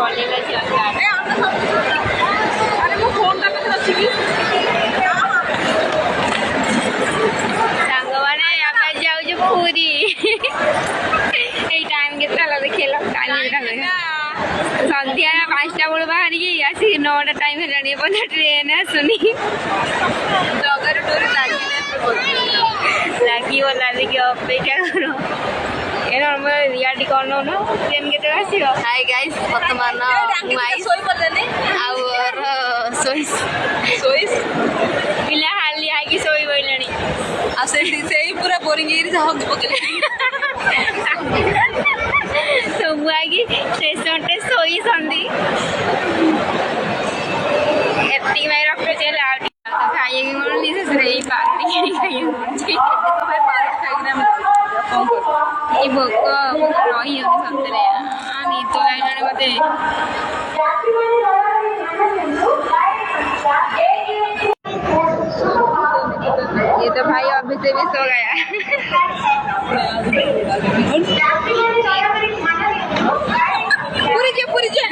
ସାଙ୍ଗମାନେ ଆମେ ଯାଉଛୁ ପୁରୀ। ଏଇ ଟାଇମ୍ କେତେ ହେଲା ଦେଖିଲ? ସନ୍ଧ୍ୟା 5ଟା ବେଳୁ ବାହାରିକି ଆସିକି 9ଟା ଟାଇମ୍ ହେଲାଣି ଏପର୍ଯ୍ୟନ୍ତ ଟ୍ରେନ୍ ଆସୁନି। ଜଗାର ଡୋରି ଲାଗିବ ଲାଗିକି ଅପେକ୍ଷା କର। ଏ ନର୍ମାଲ ରିଆଲିଟି କ'ଣ ନଉନ ଟ୍ରେନ୍ କେତେବେଳେ ଆସିବ? ହାଇ ଗାଇସ୍, ବର୍ତ୍ତମାନ ଆଉ ପିଲା ହାଲି ହାଇକି ଶୋଇ ପଇଲେଣି। ଆଉ ସେଇ ପୁରା ବୋରିଂ ହେଇକି ହଗି ପକେଇଲେଣି। ସବୁ ଆଗି ଷ୍ଟେସନରେ ଶୋଇଛନ୍ତି। ଏତିକି ପାଇଁ ରଖୁଛି ହେଲା। ଆଉ ଖାଇବାକୁ ମିଳୁନି, ଶେଷରେ ଏଇ ପାର୍ଟି ଖାଇବାକୁ ମିଳୁଛି। ଏଇ ଭୋକ ରହିଯାଉନି ସତରେ। ନିଦ ଲାଗିଲାଣି ମତେ। ये तो भाई अभी से भी सो गया। पूरी जे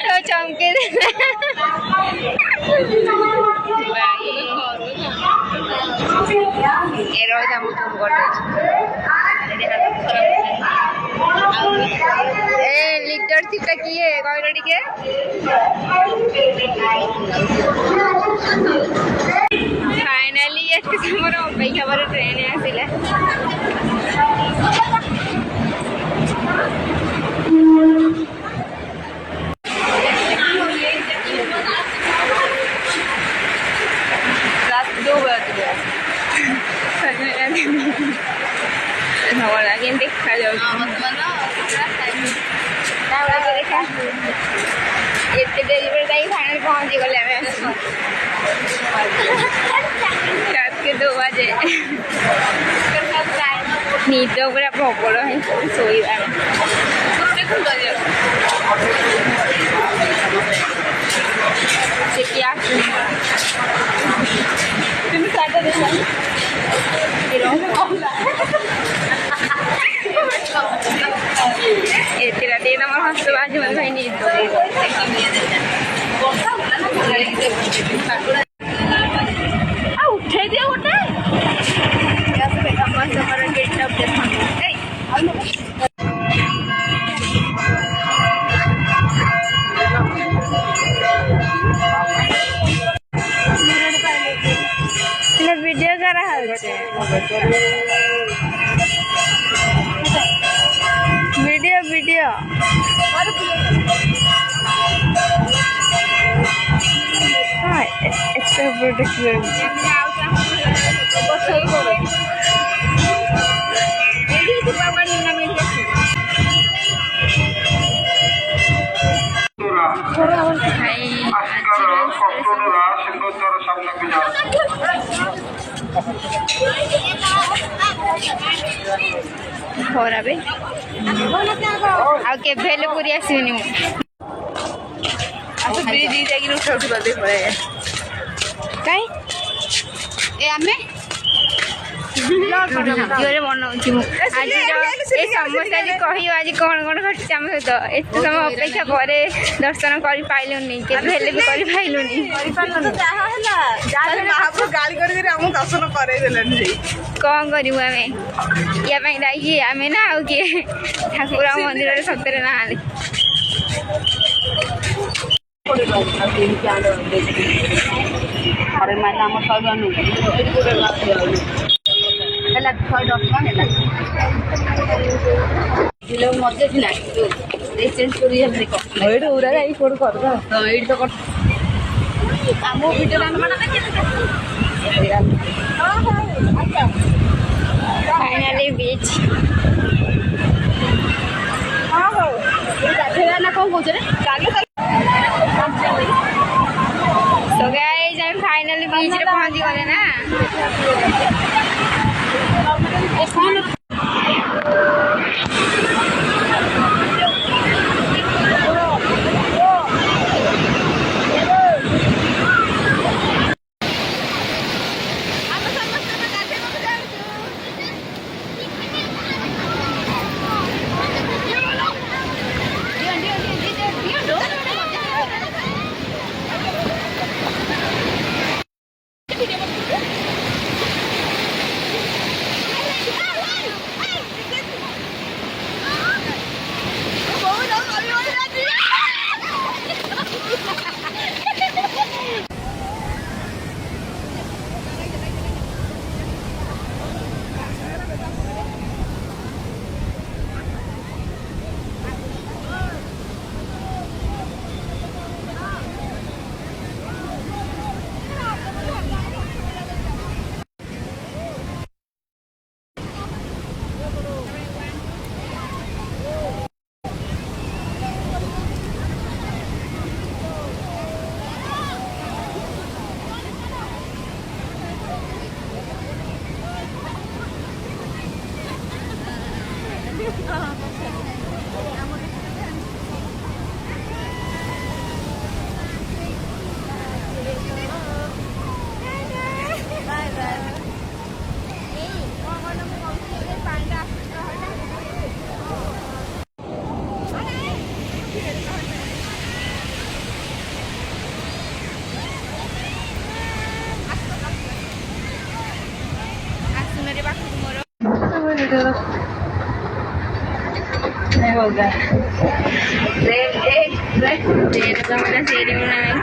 तो चमके लीडरशिप किए कहल टे फाइनाली एत समय अपेक्षा पर ट्रेन आसिला। रात 2 बजे देखा एते डेरी पर जाई फाइनल पहुंच गले आमे रात के 2 बजे। नींद पूरा प्रबल है सोईबा से क्या तुम सादा दे एते राते नमर हस्त बाजी मन भाई नींद आ उठे दिया गोटे समर गेट अप देखो। वीडियो करा वीडियो हाँ एक्स्ट्रा प्रोडक्ट ଖରାବେ ଆଉ କେବେ ହେଲେ ପୁରୀ ଆସିବିନି ମୁଁ। ବ୍ରିଜ ଯାଇକି ଉଠା ଉଠି କରିଦେଇ ପଳେଇ କାଇଁ ଏ ଆମେ ଭିଡ଼ିଓରେ ବନଉଛି ମୁଁ ଆଜିର ଏ ସମସ୍ତେ ଆଜି କହିବ ଆଜି କ'ଣ କ'ଣ ଘଟିଛି ଆମ ସହିତ। ଏତେ ସମୟ ଅପେକ୍ଷା ପରେ ଦର୍ଶନ କରିପାରିଲୁନି, କେବେ ହେଲେ ବି କରିପାରିଲୁନି। କ'ଣ କରିବୁ ଆମେ? ୟା ପାଇଁ ଦାୟୀ ଆମେ ନା ଆଉ କିଏ? ଠାକୁର ମନ୍ଦିରରେ ସତରେ ନାହାନ୍ତି। ମଜା ଥିଲା ଚେଞ୍ଜ କରି ଏଇଠି ଉରା ଯାଇ କୋଉଠି କରିବା ଏଇଠି ତ ଆମ ଭିଡ଼ିଓ फाइनाली बीच हाँ हो गाधेगा ना कौन कौन तो गाइस हम फाइनली बीच रे पहुंची गले ना।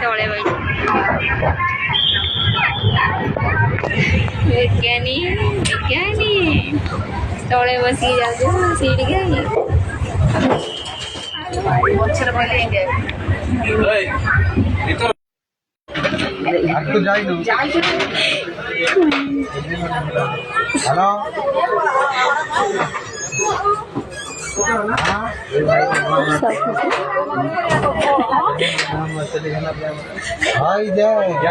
तले विज्ञानी विज्ञानी तले बस सीढ़ी हेलो हाय जय